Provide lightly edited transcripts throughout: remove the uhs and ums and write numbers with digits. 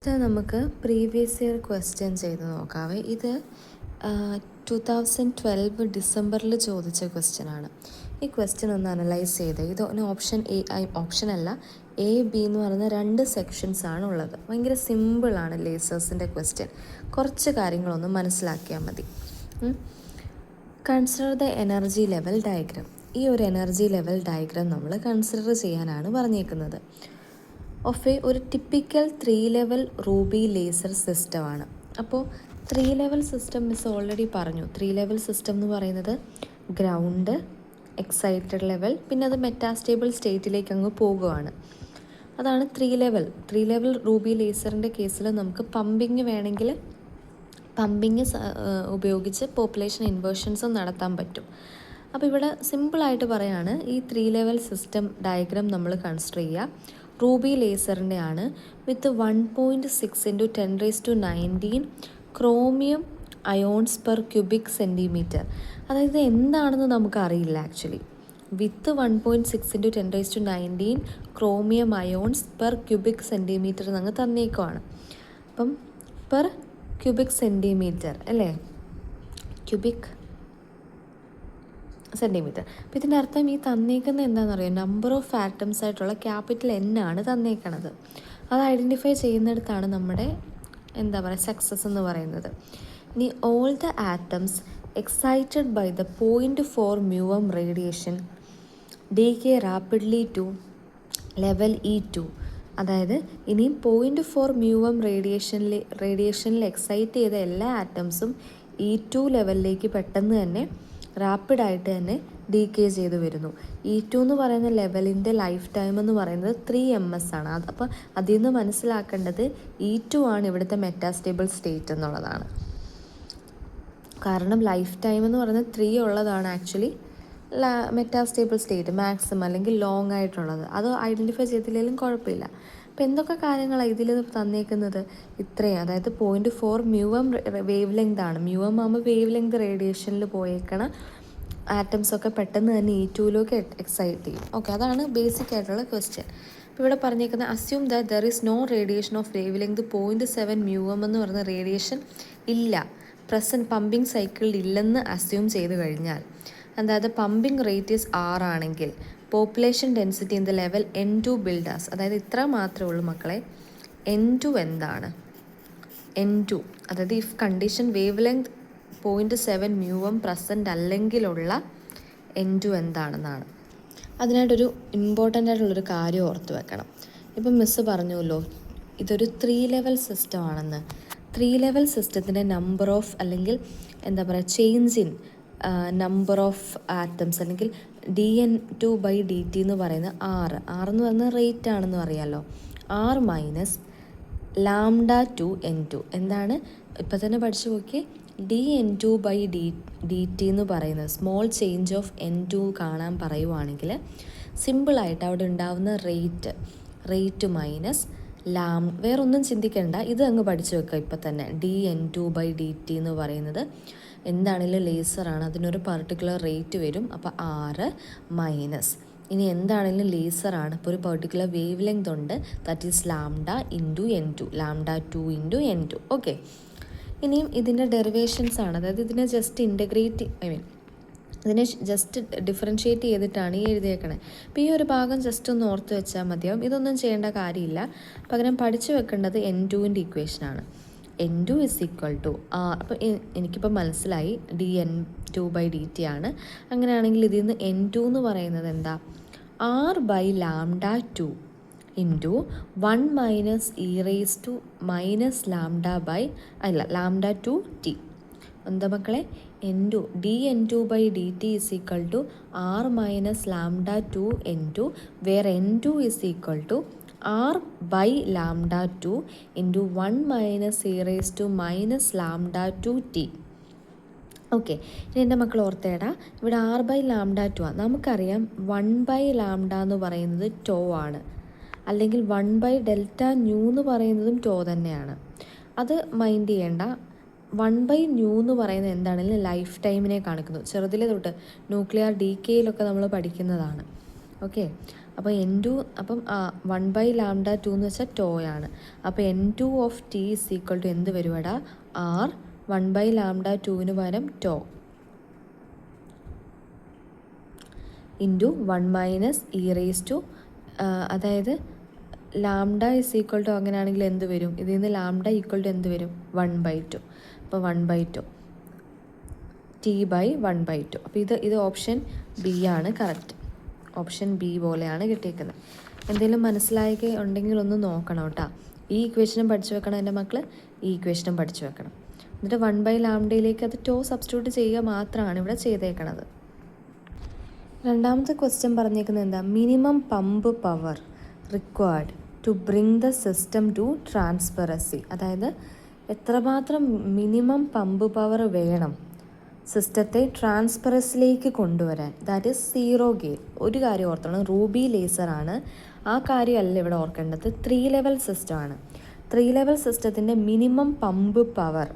ഇത് നമുക്ക് previous year question ചെയ്ത് നോക്കാവേ. ഇത് 2012 ഡിസംബറിൽ ചോദിച്ച ക്വസ്റ്റ്യനാണ്. ഈ ക്വസ്റ്റ്യൻ ഒന്ന് അനലൈസ് ചെയ്ത് ഇത് ഓപ്ഷൻ ഓപ്ഷനല്ല എ ബി എന്ന് പറയുന്ന 2 സെക്ഷൻസാണ് ഉള്ളത്. ഭയങ്കര സിമ്പിളാണ് ലേസേഴ്സിൻ്റെ ക്വസ്റ്റ്യൻ. കുറച്ച് കാര്യങ്ങളൊന്ന് മനസ്സിലാക്കിയാൽ മതി. Consider the energy level diagram. ഈ ഒരു എനർജി ലെവൽ ഡയഗ്രാം നമ്മൾ കൺസിഡർ ചെയ്യാനാണ് പറഞ്ഞേക്കുന്നത്. ഒരു ടിപ്പിക്കൽ 3 ലെവൽ റൂബി ലേസർ സിസ്റ്റമാണ്. അപ്പോൾ 3 ലെവൽ സിസ്റ്റം മിസ് ഓൾറെഡി പറഞ്ഞു. 3 ലെവൽ സിസ്റ്റം എന്ന് പറയുന്നത് ഗ്രൗണ്ട്, എക്സൈറ്റഡ് ലെവൽ, പിന്നെ അത് മെറ്റാസ്റ്റേബിൾ സ്റ്റേറ്റിലേക്ക് അങ്ങ് പോകുകയാണ്. അതാണ് 3 ലെവൽ. 3 ലെവൽ റൂബി ലേസറിൻ്റെ കേസിൽ നമുക്ക് പമ്പിങ് വേണമെങ്കിൽ പമ്പിങ് ഉപയോഗിച്ച് പോപ്പുലേഷൻ ഇൻവേർഷൻസും നടത്താൻ പറ്റും. അപ്പോൾ ഇവിടെ സിമ്പിളായിട്ട് പറയുകയാണ്, ഈ 3 ലെവൽ സിസ്റ്റം ഡയഗ്രാം നമ്മൾ കൺസിഡർ ചെയ്യുക. റൂബി ലേസറിൻ്റെ ആണ് with 1.6 × 10⁻19 chromium ions per cubic centimetre. അതായത് എന്താണെന്ന് നമുക്കറിയില്ല actually. With 1.6 × 10⁻19 chromium ions per cubic centimetre എന്നങ്ങ് തന്നേക്കുവാണ്. അപ്പം പെർ ക്യൂബിക് സെൻറ്റിമീറ്റർ അല്ലേ, ക്യൂബിക് സെൻറ്റിമീറ്റർ. അപ്പോൾ ഇതിൻ്റെ അർത്ഥം ഈ തന്നേക്കുന്ന എന്താണെന്നറിയാം, നമ്പർ ഓഫ് ആറ്റംസ് ആയിട്ടുള്ള ക്യാപിറ്റൽ N ആണ് തന്നേക്കണത്. അത് ഐഡൻറ്റിഫൈ ചെയ്യുന്നിടത്താണ് നമ്മുടെ സക്സസ് എന്ന് പറയുന്നത്. ഇനി all the atoms excited by the 0.4 μm radiation decay rapidly to level E2. അതായത് ഇനിയും 0.4 μm റേഡിയേഷനിൽ എക്സൈറ്റ് ചെയ്ത എല്ലാ ആറ്റംസും E2 ലെവലിലേക്ക് പെട്ടെന്ന് തന്നെ റാപ്പിഡായിട്ട് തന്നെ ഡീകേ ചെയ്ത് വരുന്നു. E2 എന്ന് പറയുന്ന ലെവലിൻ്റെ ലൈഫ് ടൈം എന്ന് പറയുന്നത് 3 ms ആണ്. അപ്പോൾ അതിൽ നിന്ന് മനസ്സിലാക്കേണ്ടത് E2 ആണ് ഇവിടുത്തെ മെറ്റാസ്റ്റേബിൾ സ്റ്റേറ്റ് എന്നുള്ളതാണ്. കാരണം ലൈഫ് ടൈം എന്ന് പറയുന്നത് 3 ഉള്ളതാണ് ആക്ച്വലി മെറ്റാസ്റ്റേബിൾ സ്റ്റേറ്റ് മാക്സിമം അല്ലെങ്കിൽ ലോങ് ആയിട്ടുള്ളത്. അത് ഐഡൻറ്റിഫൈ ചെയ്തില്ലെങ്കിലും കുഴപ്പമില്ല. അപ്പോൾ എന്തൊക്കെ കാര്യങ്ങളാണ് ഇതിൽ തന്നേക്കുന്നത്? ഇത്രയും, അതായത് 0.4 μm വേവ് ലെങ്ത് ആണ്. μm ആകുമ്പോൾ വേവ് ലെങ്ത് റേഡിയേഷനിൽ പോയേക്കണ ആറ്റംസൊക്കെ പെട്ടെന്ന് തന്നെ E2യിലേക്ക് എക്സൈറ്റ് ചെയ്യും. ഓക്കെ, അതാണ് ബേസിക് ആയിട്ടുള്ള ക്വസ്റ്റ്യൻ. അപ്പോൾ ഇവിടെ പറഞ്ഞേക്കുന്നത് assume that there is no radiation of wavelength 0.7 μm എന്ന് പറയുന്ന റേഡിയേഷൻ ഇല്ല, പ്രസൻറ്റ് പമ്പിങ് സൈക്കിളിൽ ഇല്ലെന്ന് അസ്യൂം ചെയ്ത് കഴിഞ്ഞാൽ, അതായത് പമ്പിങ് റേറ്റ് ഈസ് 6 ആണെങ്കിൽ population density in the level N2 builders, അതായത് ഇത്ര മാത്രമേ ഉള്ളൂ മക്കളെ. N2 എന്താണ്? N2 അതായത് if condition wavelength 0.7 μm present അല്ലെങ്കിലുള്ള N2 എന്താണെന്നാണ്. അതിനായിട്ടൊരു ഇമ്പോർട്ടൻ്റ് ആയിട്ടുള്ളൊരു കാര്യം ഓർത്ത് വെക്കണം. ഇപ്പം മിസ്സ് പറഞ്ഞല്ലോ ഇതൊരു 3 ലെവൽ സിസ്റ്റം ആണെന്ന്. 3 ലെവൽ സിസ്റ്റത്തിൻ്റെ നമ്പർ ഓഫ് അല്ലെങ്കിൽ change in number of atoms അല്ലെങ്കിൽ dN2/dt എന്ന് പറയുന്നത് 6 എന്ന് പറയുന്നത് റേറ്റ് ആണെന്ന് അറിയാമല്ലോ. 6 മൈനസ് λ2 N2 എന്താണ്? ഇപ്പം തന്നെ പഠിച്ചു നോക്കി. dN2/dt എന്ന് പറയുന്നത് സ്മോൾ ചേഞ്ച് ഓഫ് N2 കാണാൻ പറയുവാണെങ്കിൽ സിമ്പിളായിട്ട് അവിടെ ഉണ്ടാവുന്ന റേറ്റ് മൈനസ് വേറൊന്നും ചിന്തിക്കേണ്ട, ഇത് അങ്ങ് പഠിച്ചു വെക്കുക ഇപ്പം തന്നെ. dN2/dt എന്ന് പറയുന്നത് എന്താണെങ്കിലും ലേസറാണ്, അതിനൊരു പർട്ടിക്കുലർ റേറ്റ് വരും. അപ്പോൾ 6 മൈനസ് ഇനി എന്താണെങ്കിലും ലേസറാണ്, ഇപ്പോൾ ഒരു പർട്ടിക്കുലർ വേവ് ലെങ്ത് ഉണ്ട്, that is λ into N2, λ2 into N2. Okay, ഇനിയും ഇതിൻ്റെ ഡെറിവേഷൻസ് ആണ്, അതായത് ഇതിനെ ജസ്റ്റ് ഇതിനെ ജസ്റ്റ് ഡിഫറൻഷ്യേറ്റ് ചെയ്തിട്ടാണ് ഈ എഴുതിയേക്കണേ. അപ്പോൾ ഈ ഒരു ഭാഗം ജസ്റ്റ് ഒന്ന് ഓർത്ത് വെച്ചാൽ മതിയാവും. ഇതൊന്നും ചെയ്യേണ്ട കാര്യമില്ല. പകരം പഠിച്ചു വെക്കേണ്ടത് N2ൻ്റെ ഇക്വേഷനാണ്. N2 ഇസ് ഈക്വൽ ടു അപ്പോൾ എനിക്കിപ്പോൾ മനസ്സിലായി dN2/dt ആണ്. അങ്ങനെയാണെങ്കിൽ ഇതിൽ നിന്ന് N2 എന്ന് പറയുന്നത് എന്താ? R/λ2 into 1 minus e⁻ λ2t. എന്താ മക്കളെ? dN2/dt is equal to R minus λ2 N2, where N2 is equal to R/λ2 into 1 minus e⁻ λ2t. Okay, ഇനി എൻ്റെ മക്കൾ ഓർത്തേടാ, ഇവിടെ R/λ2 ആണ്. നമുക്കറിയാം 1/λ എന്ന് പറയുന്നത് ടോ ആണ്, അല്ലെങ്കിൽ 1/Δν എന്ന് പറയുന്നതും ടോ തന്നെയാണ്. അത് മൈൻഡ് ചെയ്യേണ്ട. 1/ν എന്ന് പറയുന്നത് എന്താണെങ്കിലും ലൈഫ് ടൈമിനെ കാണിക്കുന്നു. ചെറുതിലെ തൊട്ട് ന്യൂക്ലിയർ ഡീക്കേയിലൊക്കെ നമ്മൾ പഠിക്കുന്നതാണ്. ഓക്കെ, അപ്പോൾ N2 അപ്പം 1/λ2 എന്ന് വെച്ചാൽ ടോയാണ്. അപ്പോൾ N2 of t is equal to എന്ത് വരുവാടാ? R 1/λ2 പകരം tau into 1 minus e raise to, അതായത് ലാംഡ ഇസ് ഈക്വൽ ടു അങ്ങനെയാണെങ്കിൽ എന്ത് വരും? ഇതിൽ നിന്ന് ലാംഡ ഈക്വൽ ടു എന്ത് വരും? 1/2. അപ്പോൾ 1/2 T/1/2. അപ്പോൾ ഇത് ഓപ്ഷൻ ബി ആണ് കറക്റ്റ്. ഓപ്ഷൻ ബി പോലെയാണ് കിട്ടിയിരിക്കുന്നത്. എന്തെങ്കിലും മനസ്സിലാക്കി ഉണ്ടെങ്കിൽ ഒന്ന് നോക്കണം കേട്ടോ. ഈ ഇക്വേഷനും പഠിച്ചു വെക്കണം എൻ്റെ മക്കൾ, ഈ ഇക്വേഷനും പഠിച്ചു വെക്കണം. എന്നിട്ട് 1/λ അത് ടോ സബ്സ്റ്റിറ്റ്യൂട്ട് ചെയ്യുക മാത്രമാണ് ഇവിടെ ചെയ്തേക്കണത്. രണ്ടാമത്തെ ക്വസ്റ്റ്യൻ പറഞ്ഞേക്കുന്നത് എന്താ? Minimum pump power required to bring the system to transparency. അതായത് എത്രമാത്രം മിനിമം പമ്പ് പവർ വേണം സിസ്റ്റത്തെ ട്രാൻസ്പെറൻസിലേക്ക് കൊണ്ടുവരാൻ. That is 0 gain. ഒരു കാര്യം ഓർത്തോണം, റൂബി ലേസറാണ്. ആ കാര്യമല്ല ഇവിടെ ഓർക്കേണ്ടത്. 3 ലെവൽ സിസ്റ്റമാണ്. 3 ലെവൽ സിസ്റ്റത്തിൻ്റെ മിനിമം പമ്പ് പവർ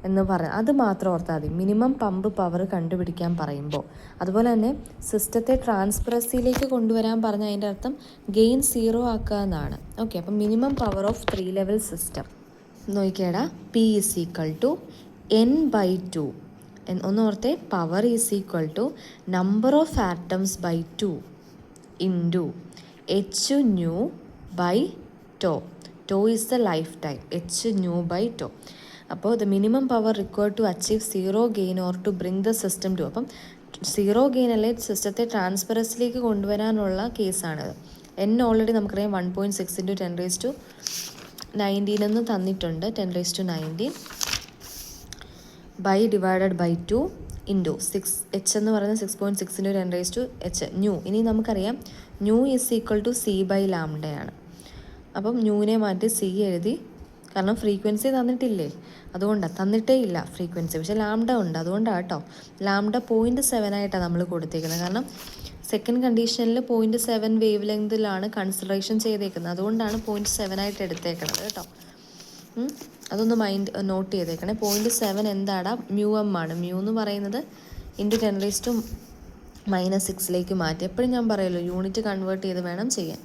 എന്ന് പറയുന്നത് അത് മാത്രം ഓർത്താൽ മതി. മിനിമം പമ്പ് പവർ കണ്ടുപിടിക്കാൻ പറയുമ്പോൾ, അതുപോലെ തന്നെ സിസ്റ്റത്തെ ട്രാൻസ്പെറൻസിയിലേക്ക് കൊണ്ടുവരാൻ പറഞ്ഞാൽ അതിൻ്റെ അർത്ഥം ഗെയിൻ 0 ആക്കുക എന്നാണ്. ഓക്കെ, അപ്പം minimum power of 3 level system നോക്കിയേടാ. P is equal to N/2. ഒന്ന് ഓർത്തെ, power is equal to number of atoms by 2 into h nu by tau. Tau is the lifetime. H nu by tau. അപ്പോൾ the minimum power required to achieve 0 gain or to bring the system to. അപ്പം 0 gain അല്ലെ സിസ്റ്റത്തെ ട്രാൻസ്പെറൻസിലേക്ക് കൊണ്ടുവരാനുള്ള കേസാണിത്. N already നമുക്കറിയാം 1.6 into 10⁻19 എന്ന് തന്നിട്ടുണ്ട്. 10⁻19 by divided by 2 into 6. H എന്ന് പറയുന്നത് 6.6 ഇൻറ്റു 10⁻h ന്യൂ. ഇനി നമുക്കറിയാം ന്യൂ ഈസ് ഈക്വൽ ടു C/λയാണ്. അപ്പം ന്യൂവിനെ മാറ്റി C എഴുതി. കാരണം ഫ്രീക്വൻസി തന്നിട്ടില്ലേ, അതുകൊണ്ടാണ്. തന്നിട്ടേ ഇല്ല ഫ്രീക്വൻസി, പക്ഷേ ലാംഡ ഉണ്ട്, അതുകൊണ്ടാണ് കേട്ടോ. ലാംഡ 0.7 ആയിട്ടാണ് നമ്മൾ കൊടുത്തേക്കുന്നത്. കാരണം സെക്കൻഡ് കണ്ടീഷനിൽ 0.7 വേവ് ലെങ്തിലാണ് കൺസിഡറേഷൻ ചെയ്തേക്കുന്നത്. അതുകൊണ്ടാണ് 0.7 ആയിട്ട് എടുത്തേക്കുന്നത് കേട്ടോ. അതൊന്ന് നോട്ട് ചെയ്തേക്കണേ. 0.7 എന്താടാ? μm ആണ്. മ്യൂ എന്ന് പറയുന്നത് ഇൻറ്റു 10⁻⁻6 മാറ്റി. എപ്പോഴും ഞാൻ പറയുമല്ലോ, യൂണിറ്റ് കൺവേർട്ട് ചെയ്ത് വേണം ചെയ്യാൻ.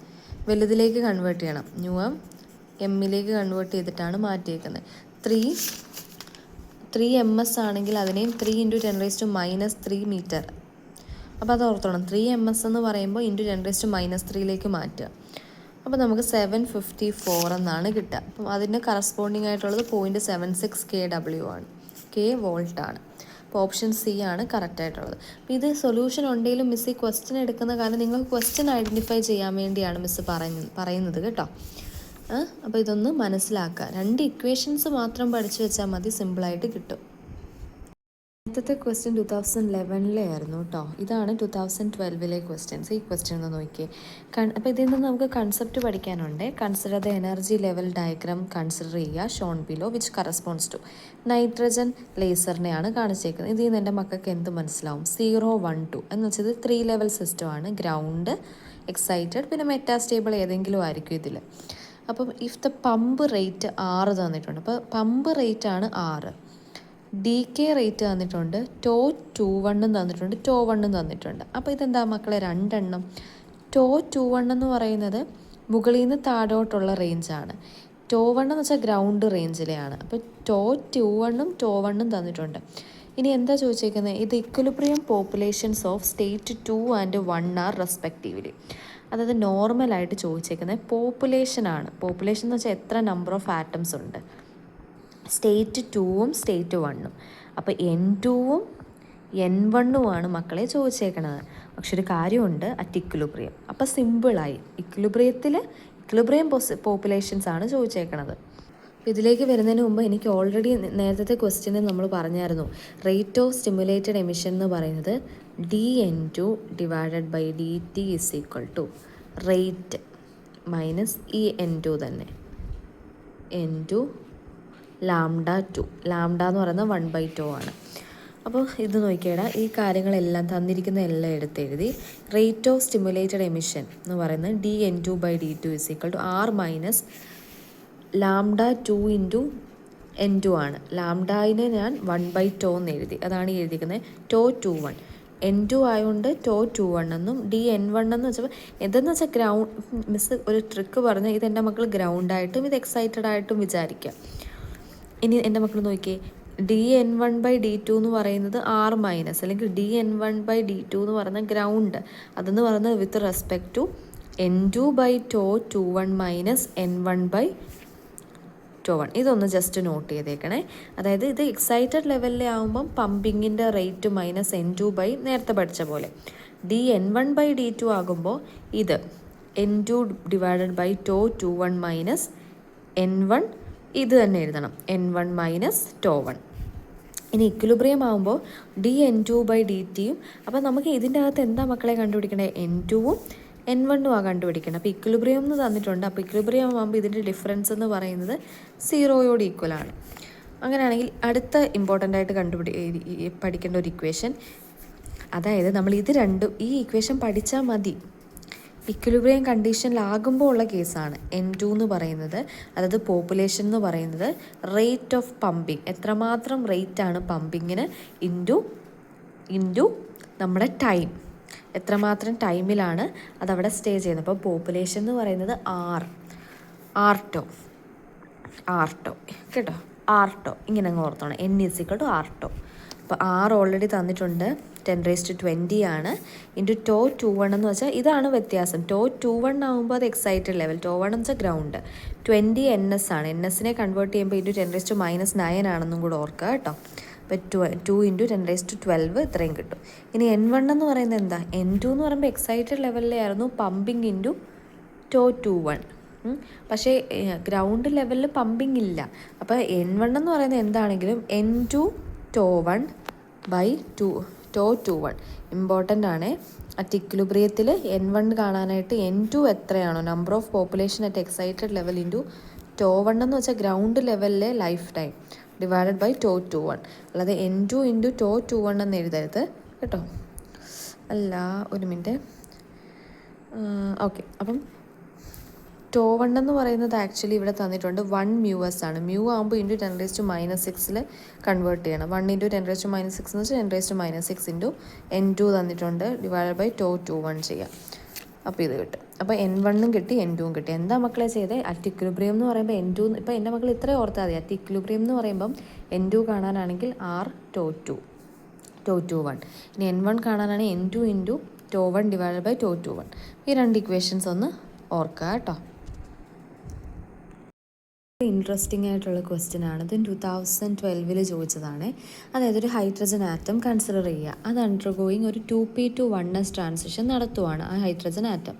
വലുതിലേക്ക് കൺവേർട്ട് ചെയ്യണം. μm എമ്മിലേക്ക് കൺവേർട്ട് ചെയ്തിട്ടാണ് മാറ്റിയേക്കുന്നത്. 3 ms ആണെങ്കിൽ അതിനെയും 3 ഇൻറ്റു 10⁻³ മീറ്റർ. അപ്പോൾ അത് ഓർത്തോണം. 3 ms എന്ന് പറയുമ്പോൾ ഇൻറ്റു 10⁻³ മാറ്റുക. അപ്പോൾ നമുക്ക് 754 എന്നാണ് കിട്ടുക. അപ്പം അതിൻ്റെ കറസ്പോണ്ടിങ് ആയിട്ടുള്ളത് 0.76 kW ആണ്. വോൾട്ട് ആണ്. അപ്പോൾ ഓപ്ഷൻ സി ആണ് കറക്റ്റ് ആയിട്ടുള്ളത്. അപ്പോൾ ഇത് സൊല്യൂഷൻ ഉണ്ടെങ്കിലും മിസ് ഈ ക്വസ്റ്റ്യൻ എടുക്കുന്ന കാരണം നിങ്ങൾക്ക് ക്വസ്റ്റ്യൻ ഐഡൻറ്റിഫൈ ചെയ്യാൻ വേണ്ടിയാണ് മിസ് പറയുന്നത് കേട്ടോ. അപ്പോൾ ഇതൊന്ന് മനസ്സിലാക്കുക. 2 ഇക്വേഷൻസ് മാത്രം പഠിച്ചു വെച്ചാൽ മതി, സിമ്പിളായിട്ട് കിട്ടും. ആദ്യത്തെ ക്വസ്റ്റ്യൻ 2011 ആയിരുന്നു കേട്ടോ. ഇതാണ് 2012 ക്വസ്റ്റ്യൻസ്. ഈ ക്വസ്റ്റ്യൻ ഒന്ന് നോക്കിയേ. അപ്പോൾ ഇതിൽ നിന്ന് നമുക്ക് കൺസെപ്റ്റ് പഠിക്കാനുണ്ട്. Consider the energy level diagram consider ചെയ്യുക shown below which corresponds to. Nitrogen ലേസറിനെയാണ് കാണിച്ചേക്കുന്നത്. ഇതിൽ നിന്ന് എൻ്റെ മക്കൾക്ക് എന്ത് മനസ്സിലാവും? 0, 1, 2 എന്ന് വെച്ചത് 3 ലെവൽ സിസ്റ്റമാണ്. ഗ്രൗണ്ട്, എക്സൈറ്റഡ്, പിന്നെ മെറ്റാസ്റ്റേബിൾ ഏതെങ്കിലും ആയിരിക്കും ഇതിൽ. അപ്പം ഇഫ് ദ പമ്പ് റേറ്റ് 6 തന്നിട്ടുണ്ട്. അപ്പോൾ പമ്പ് റേറ്റ് ആണ് 6. DK റേറ്റ് തന്നിട്ടുണ്ട്. ടോ 21 തന്നിട്ടുണ്ട്. ടോ 1 തന്നിട്ടുണ്ട്. അപ്പോൾ ഇതെന്താ മക്കളെ? 2 എണ്ണം. ടോ 21 എന്ന് പറയുന്നത് മുകളിൽ നിന്ന് താഴോട്ടുള്ള റേഞ്ചാണ്. ടോ 1 എന്ന് വെച്ചാൽ ഗ്രൗണ്ട് റേഞ്ചിലെയാണ്. അപ്പോൾ ടോ 21ഉം ടോ 1ഉം തന്നിട്ടുണ്ട്. ഇനി എന്താ ചോദിച്ചേക്കുന്നത്? ഇത് equilibrium populations of state 2 and 1 are respectively. അതായത് നോർമലായിട്ട് ചോദിച്ചേക്കുന്നത് പോപ്പുലേഷനാണ്. പോപ്പുലേഷൻ എന്ന് വെച്ചാൽ എത്ര നമ്പർ ഓഫ് ആറ്റംസ് ഉണ്ട്. സ്റ്റേറ്റ് 2ഉം സ്റ്റേറ്റ് 1ഉം. അപ്പോൾ N2ഉം N1ഉമാണ് മക്കളെ ചോദിച്ചേക്കണത്. പക്ഷെ ഒരു കാര്യമുണ്ട്, അറ്റ് ഇക്വിലിബ്രിയം. അപ്പോൾ സിമ്പിളായി. ഇക്വിലിബ്രിയം പോപ്പുലേഷൻസ് ആണ് ചോദിച്ചേക്കണത്. അപ്പോൾ ഇതിലേക്ക് വരുന്നതിന് മുമ്പ് എനിക്ക് ഓൾറെഡി നേരത്തെ ക്വസ്റ്റ്യനിൽ നമ്മൾ പറഞ്ഞായിരുന്നു, റേറ്റ് ഓഫ് സ്റ്റിമുലേറ്റഡ് എമിഷൻ എന്ന് പറയുന്നത് dN2 divided by dt is equal to rate minus ഈ N2 തന്നെ N2 λ2. ലാംഡ എന്ന് പറയുന്നത് 1/2 ആണ്. അപ്പോൾ ഇത് നോക്കിയേടാ, ഈ കാര്യങ്ങളെല്ലാം തന്നിരിക്കുന്ന എല്ലാം എടുത്തെഴുതി. റേറ്റ് ഓഫ് സ്റ്റിമുലേറ്റഡ് എമിഷൻ എന്ന് പറയുന്നത് dN2 by dt is equal to R minus λ2 into N2 ആണ്. ലാംഡായിനെ ഞാൻ 1/2 എന്ന് എഴുതി. അതാണ് എഴുതിയിരിക്കുന്നത്. ടോ 21. N2 ആയതുകൊണ്ട് τ21 എന്നും dN1 എന്ന് വെച്ചപ്പോൾ എന്തെന്ന് വെച്ചാൽ ഗ്രൗണ്ട് മിസ് ഒരു ട്രിക്ക് പറഞ്ഞാൽ ഇത് എൻ്റെ മക്കൾ ഗ്രൗണ്ടായിട്ടും ഇത് എക്സൈറ്റഡ് ആയിട്ടും വിചാരിക്കാം. ഇനി എൻ്റെ മക്കൾ നോക്കിയേ, dN1/d2 എന്ന് പറയുന്നത് R മൈനസ് അല്ലെങ്കിൽ dN1/d2 എന്ന് പറയുന്ന ഗ്രൗണ്ട്, അതെന്ന് പറയുന്നത് with respect to N2/τ21 minus N1/τ1. ഇതൊന്ന് ജസ്റ്റ് നോട്ട് ചെയ്തേക്കണേ. അതായത് ഇത് എക്സൈറ്റഡ് ലെവലിൽ ആകുമ്പം പമ്പിങ്ങിൻ്റെ റേറ്റ് മൈനസ് N2 നേരത്തെ പഠിച്ച പോലെ, dN1/d2 ആകുമ്പോൾ ഇത് N2 divided by τ21 minus N1, ഇത് തന്നെ എഴുതണം, N1 മൈനസ് τ1. ഇനി ഇക്വിലിബ്രിയം ആകുമ്പോൾ dN2/dtയും, അപ്പോൾ നമുക്ക് ഇതിൻ്റെ അകത്ത് എന്താ മക്കളെ കണ്ടുപിടിക്കണേ, N2ഉം N1ഉം ആ കണ്ടുപിടിക്കണം. അപ്പോൾ ഇക്വിലിബ്രിയം എന്ന് തന്നിട്ടുണ്ട്. അപ്പോൾ ഇക്വിലിബ്രിയം ആകുമ്പോൾ ഇതിൻ്റെ ഡിഫറൻസ് എന്ന് പറയുന്നത് 0യോട് ഈക്വലാണ്. അങ്ങനെയാണെങ്കിൽ അടുത്ത ഇമ്പോർട്ടൻ്റ് ആയിട്ട് പഠിക്കേണ്ട ഒരു ഇക്വേഷൻ, അതായത് നമ്മൾ ഇത് രണ്ടും ഈ ഇക്വേഷൻ പഠിച്ചാൽ മതി. ഇക്വിലിബ്രിയം കണ്ടീഷനിലാകുമ്പോൾ ഉള്ള കേസാണ് N2 എന്ന് പറയുന്നത്. അതായത് പോപ്പുലേഷൻ എന്ന് പറയുന്നത് റേറ്റ് ഓഫ് പമ്പിങ്, എത്രമാത്രം റേറ്റ് ആണ് പമ്പിങ്ങിന് ഇൻറ്റു നമ്മുടെ ടൈം, എത്രമാത്രം ടൈമിലാണ് അതവിടെ സ്റ്റേ ചെയ്യുന്നത്. അപ്പോൾ പോപ്പുലേഷൻ എന്ന് പറയുന്നത് ആർട്ടോ കേട്ടോ, ആർട്ടോ ഇങ്ങനെ അങ്ങ് ഓർത്തോണം, N=R². അപ്പോൾ R ഓൾറെഡി തന്നിട്ടുണ്ട്, 10⁻20 ആണ്, ഇൻറ്റു τ21 എന്ന് വെച്ചാൽ ഇതാണ് വ്യത്യാസം. τ21 ആകുമ്പോൾ അത് എക്സൈറ്റഡ് ലെവൽ, τ1 എന്ന് വെച്ചാൽ ഗ്രൗണ്ട്, 20 NS ആണ്. NSനെ കൺവേർട്ട് ചെയ്യുമ്പോൾ ഇൻറ്റു 10⁻9 ആണെന്നും കൂടെ ഓർക്കുക കേട്ടോ. അപ്പോൾ 2 ഇൻറ്റു 10⁻12 ഇത്രയും കിട്ടും. ഇനി N1 എന്ന് പറയുന്നത് എന്താ, N2 എന്ന് പറയുമ്പോൾ എക്സൈറ്റഡ് ലെവലിലായിരുന്നു പമ്പിങ് ഇൻറ്റു τ21, പക്ഷേ ഗ്രൗണ്ട് ലെവലിൽ പമ്പിങ് ഇല്ല. അപ്പോൾ N1 എന്ന് പറയുന്നത് എന്താണെങ്കിലും N2 τ1/τ21 ഇമ്പോർട്ടൻ്റ് ആണ്. അറ്റ് ഇക്വിലിബ്രിയത്തിൽ N1 കാണാനായിട്ട് N2 എത്രയാണോ, number of population at excited level into τ1 എന്ന് വെച്ചാൽ ഗ്രൗണ്ട് ലെവലിലെ ലൈഫ് ടൈം ഡിവൈഡഡ് ബൈ τ21, അല്ലാതെ N2 ഇൻറ്റു τ21 എന്ന് എഴുതരുത് കേട്ടോ. അല്ല, ഒരു മിനിറ്റ്, ഓക്കെ. അപ്പം τ1 എന്ന് പറയുന്നത് ആക്ച്വലി ഇവിടെ തന്നിട്ടുണ്ട് 1 µs ആണ്. µ ആകുമ്പോൾ ഇൻറ്റു 10⁻6 കൺവേർട്ട് ചെയ്യണം. 1 ഇൻറ്റു 10⁻6 എന്ന് വെച്ചാൽ 10⁻6 ഇൻറ്റു N2 തന്നിട്ടുണ്ട് ഡിവൈഡ് ബൈ τ21 ചെയ്യാം. അപ്പോൾ ഇത് കിട്ടും. അപ്പോൾ N1ഉം കിട്ടി, N2ഉം കിട്ടി. എന്താ മക്കളെ ചെയ്തത്, അറ്റ് ഇക്വിലിബ്രിയം എന്ന് പറയുമ്പോൾ N2, ഇപ്പോൾ എൻ്റെ മക്കൾ ഇത്രയും ഓർത്താൽ മതി. അറ്റ് ഇക്വിലിബ്രിയം എന്ന് പറയുമ്പം N2 കാണാനാണെങ്കിൽ τ21, ഇനി N1 കാണാനാണെങ്കിൽ N2 into τ1 divide by τ21. ഈ രണ്ട് ഇക്വേഷൻസ് ഒന്ന് ഓർക്കുക കേട്ടോ. ഇൻട്രസ്റ്റിംഗ് ആയിട്ടുള്ള ക്വസ്റ്റ്യൻ ആണ്. ഇത് 2012 ചോദിച്ചതാണ്. അതായത് ഒരു ഹൈഡ്രജൻ ആറ്റം കൺസിഡർ ചെയ്യുക, അത് അണ്ടർഗോയിങ് ഒരു 2p to 1s ട്രാൻസിഷൻ നടത്തുവാണ് ആ ഹൈഡ്രജൻ ആറ്റം.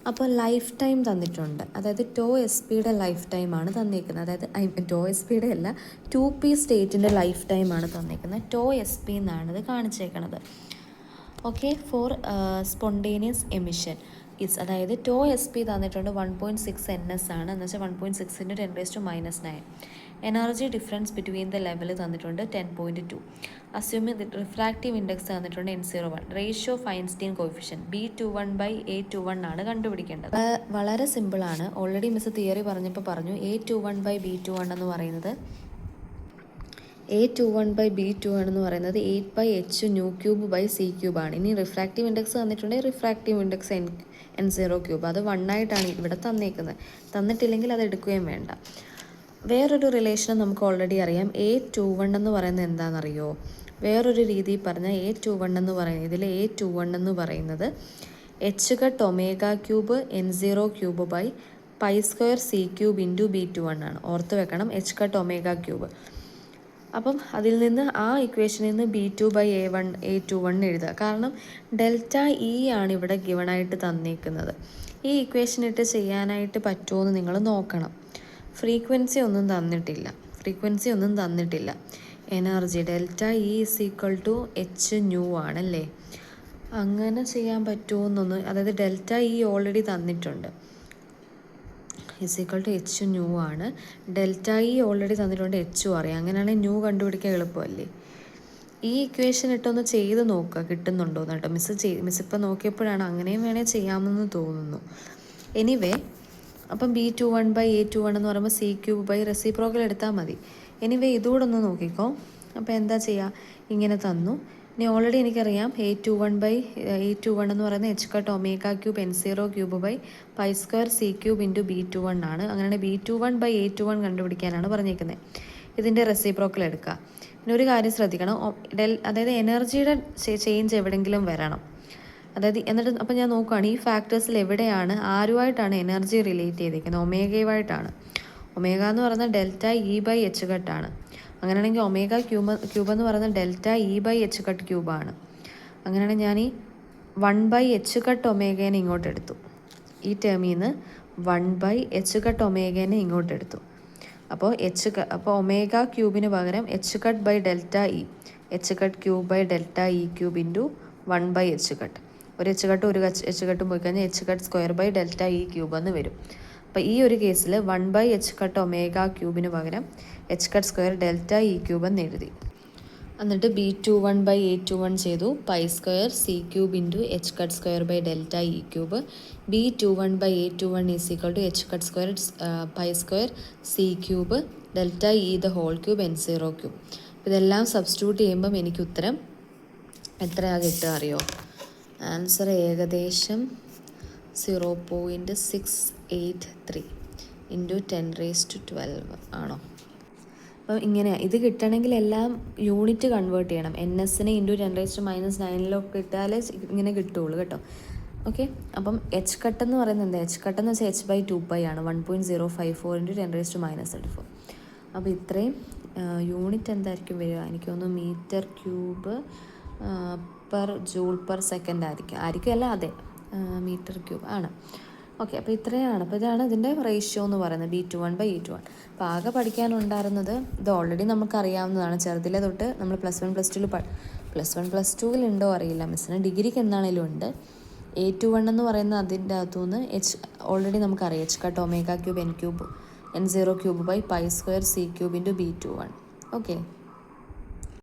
അപ്പോൾ ലൈഫ് ടൈം തന്നിട്ടുണ്ട്, അതായത് τsp ലൈഫ് ടൈമാണ് തന്നിരിക്കുന്നത്. അതായത് τsp അല്ല, 2p സ്റ്റേറ്റിൻ്റെ ലൈഫ് ടൈമാണ് തന്നിരിക്കുന്നത്. τsp എന്നാണ് ഇത് കാണിച്ചേക്കുന്നത്. ഓക്കെ, ഫോർ സ്പോണ്ടേനിയസ് എമിഷൻ അതായത് τsp തന്നിട്ടുണ്ട് 1.6 NS ആണ്, എന്ന് വെച്ചാൽ 1.6 into 10⁻9. Energy difference between the level തന്നിട്ടുണ്ട് 10.2. അസ്യൂമിങ് റിഫ്രാക്റ്റീവ് ഇൻഡെക്സ് തന്നിട്ടുണ്ട് N01. Ratio of Einstein coefficient B21/A21 ആണ് കണ്ടുപിടിക്കേണ്ടത്. വളരെ സിമ്പിളാണ്. ഓൾറെഡി മിസ് തിയറി പറഞ്ഞപ്പോൾ പറഞ്ഞു, A21/B21 എന്ന് പറയുന്നത് A21/B21 എന്ന് പറയുന്നത് 8/h⁻³ ആണ്. ഇനി റിഫ്രാക്റ്റീവ് ഇൻഡെക്സ് തന്നിട്ടുണ്ടെങ്കിൽ റിഫ്രാക്റ്റീവ് ഇൻഡെക്സ് N03, അത് 1 ആയിട്ടാണ് ഇവിടെ തന്നേക്കുന്നത്. തന്നിട്ടില്ലെങ്കിൽ അത് എടുക്കുകയും വേണ്ട. വേറൊരു റിലേഷൻ നമുക്ക് ഓൾറെഡി അറിയാം. A21 എന്ന് പറയുന്നത് എന്താണെന്നറിയോ, വേറൊരു രീതിയിൽ പറഞ്ഞാൽ A21 എന്ന് പറയുന്നത്, ഇതിൽ A21 എന്ന് പറയുന്നത് h⁻⁴ N03/π² c³ B21 ആണ്. ഓർത്ത് വെക്കണം, h⁻⁴. അപ്പം അതിൽ നിന്ന് ആ ഇക്വേഷനിൽ നിന്ന് B2/A21 എഴുതുക. കാരണം ΔE ആണ് ഇവിടെ ഗിവണായിട്ട് തന്നേക്കുന്നത്. ഈ ഇക്വേഷൻ ഇട്ട് ചെയ്യാനായിട്ട് പറ്റുമോ എന്ന് നിങ്ങൾ നോക്കണം. ഫ്രീക്വൻസി ഒന്നും തന്നിട്ടില്ല. എനർജി ΔE = h ആണല്ലേ, അങ്ങനെ ചെയ്യാൻ പറ്റുമോ എന്നൊന്ന്, അതായത് ΔE ഓൾറെഡി തന്നിട്ടുണ്ട്, h ആണ്. ΔE ഓൾറെഡി തന്നിട്ടുണ്ട്, h അറിയാം. അങ്ങനെയാണെങ്കിൽ കണ്ടുപിടിക്കാൻ എളുപ്പമല്ലേ. ഈ ഇക്വേഷൻ ഇട്ടൊന്ന് ചെയ്ത് നോക്കുക കിട്ടുന്നുണ്ടോ എന്ന് കേട്ടോ. മിസ് ഇപ്പോൾ നോക്കിയപ്പോഴാണ് അങ്ങനെയും വേണേൽ ചെയ്യാമെന്ന് തോന്നുന്നു. എനിവേ, അപ്പം B21/A21 എന്ന് പറയുമ്പോൾ c³ റെസിപ്രോക്കൽ എടുത്താൽ മതി. എനിവേ ഇതുകൂടെ ഒന്ന് നോക്കിക്കോ. അപ്പോൾ എന്താ ചെയ്യുക, ഇങ്ങനെ തന്നു, ഇനി ഓൾറെഡി എനിക്കറിയാം A21 എന്ന് പറയുന്നത് h cut omega cube N0 cube by pi square c cube into B21 ആണ്. അങ്ങനെ B21/A21 കണ്ടുപിടിക്കാനാണ് പറഞ്ഞേക്കുന്നത്. ഇതിൻ്റെ റെസിപ്രോക്കൽ എടുക്കുക. പിന്നെ ഒരു കാര്യം ശ്രദ്ധിക്കണം, അതായത് എനർജിയുടെ ചേഞ്ച് എവിടെയെങ്കിലും വരണം. അതായത് എന്നിട്ട് അപ്പം ഞാൻ നോക്കുകയാണ് ഈ ഫാക്ടേഴ്സിൽ എവിടെയാണ് ആരുമായിട്ടാണ് എനർജി റിലേറ്റ് ചെയ്തിരിക്കുന്നത്. ഒമേഗയുമായിട്ടാണ്. ഒമേഗ എന്ന് പറയുന്നത് ഡെൽറ്റ E/H കട്ടാണ്. അങ്ങനെയാണെങ്കിൽ ഒമേഗ ക്യൂബ് എന്ന് പറയുന്നത് ഡെൽറ്റ E/H കട്ട് ക്യൂബാണ്. അങ്ങനെയാണെങ്കിൽ ഞാൻ ഈ 1/H കട്ട് ഒമേഗേനെ ഇങ്ങോട്ട് എടുത്തു. ഈ ടേമിൽ നിന്ന് 1/H കട്ട് ഒമേഗേനെ ഇങ്ങോട്ട് എടുത്തു. അപ്പോൾ ഒമേഗ ക്യൂബിന് പകരം H cut by delta e, H cut cube by delta e cube into 1/H cut. ഒരു H കട്ട് ഒരു H കട്ടും പോയി കഴിഞ്ഞാൽ H cut square by delta e cube എന്ന് വരും. അപ്പോൾ ഈ ഒരു കേസിൽ 1/H കട്ട് ഒമേഗ ക്യൂബിന് പകരം H cut square delta e cube എന്ന് എഴുതി. എന്നിട്ട് B21/A21 ചെയ്തു. Pi square c cube into H cut square by delta e cube. B21/A21 is equal to H cut square pi square c cube delta e the whole cube N0 cube. ഇതെല്ലാം substitute ചെയ്യുമ്പം എനിക്ക് ഉത്തരം എത്രയാണ് കിട്ടുക അറിയോ? Answer ഏകദേശം 0.683 into 10⁻12 ആണോ? അപ്പോൾ ഇങ്ങനെയാണ് ഇത് കിട്ടണമെങ്കിൽ എല്ലാം യൂണിറ്റ് കൺവേർട്ട് ചെയ്യണം. NSനെ ഇൻറ്റു 10⁻⁹ ഇട്ടാലേ ഇങ്ങനെ കിട്ടുള്ളൂ കേട്ടോ. ഓക്കെ, അപ്പം H കട്ട് എന്ന് പറയുന്നത് എന്താ? H കട്ട് എന്ന് വെച്ചാൽ H/2π ആണ്. 1.054 ഇൻറ്റു 10⁻34. അപ്പോൾ ഇത്രയും യൂണിറ്റ് എന്തായിരിക്കും വരിക? എനിക്ക് തോന്നുന്നു metre cube per joule per second ആയിരിക്കും അല്ല, അതെ, മീറ്റർ ക്യൂബ് ആണ്. ഓക്കെ, അപ്പോൾ ഇത്രയാണ്. അപ്പോൾ ഇതാണ് ഇതിൻ്റെ റേഷ്യോ എന്ന് പറയുന്നത്, B21/A21. അപ്പോൾ ആകെ പഠിക്കാനുണ്ടായിരുന്നത് ഇത് ഓൾറെഡി നമുക്കറിയാവുന്നതാണ്. ചെറുതിലെ തൊട്ട് നമ്മൾ +1 +2 ഉണ്ടോ അറിയില്ല, മിസ്സിന് ഡിഗ്രിക്ക് എന്താണേലും ഉണ്ട്. A21 എന്ന് പറയുന്ന അതിൻ്റെ അകത്തുനിന്ന് ഓൾറെഡി നമുക്കറിയാം H cut omega cube N0 cube by pi square c cube into B21. Okay.